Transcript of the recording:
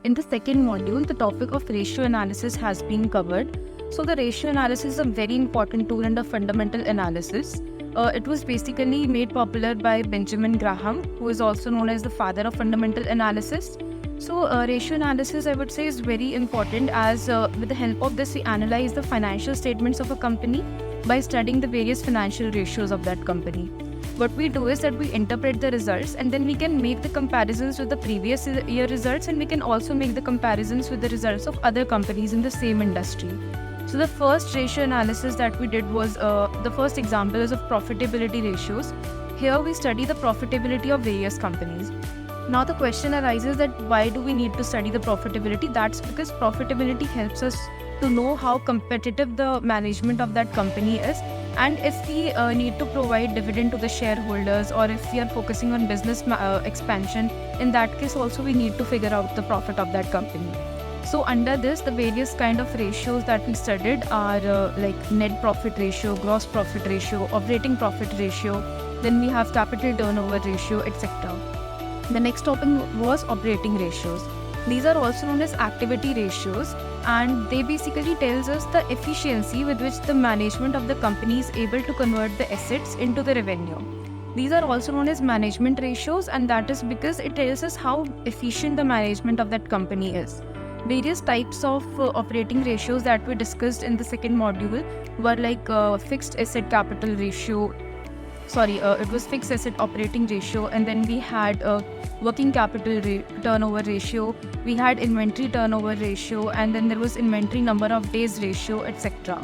In the second module, the topic of ratio analysis has been covered. So the ratio analysis is a very important tool and a fundamental analysis. It was basically made popular by Benjamin Graham, who is also known as the father of fundamental analysis. So ratio analysis, I would say, is very important as with the help of this, we analyze the financial statements of a company by studying the various financial ratios of that company. What we do is that we interpret the results and then we can make the comparisons with the previous year results, and we can also make the comparisons with the results of other companies in the same industry. So the first ratio analysis that we did was, the first example is of profitability ratios. Here we study the profitability of various companies. Now the question arises that why do we need to study the profitability? That's because profitability helps us to know how competitive the management of that company is, and if we need to provide dividend to the shareholders, or if we are focusing on business expansion, in that case also we need to figure out the profit of that company. So under this, the various kind of ratios that we studied are like net profit ratio, gross profit ratio, operating profit ratio, then we have capital turnover ratio, etc. The next topic was operating ratios. These are also known as activity ratios, and they basically tells us the efficiency with which the management of the company is able to convert the assets into the revenue. These are also known as management ratios, and that is because it tells us how efficient the management of that company is. Various types of operating ratios that we discussed in the second module were like fixed asset capital ratio. It was fixed asset operating ratio, and then we had working capital turnover ratio, we had inventory turnover ratio, and then there was inventory number of days ratio, etc.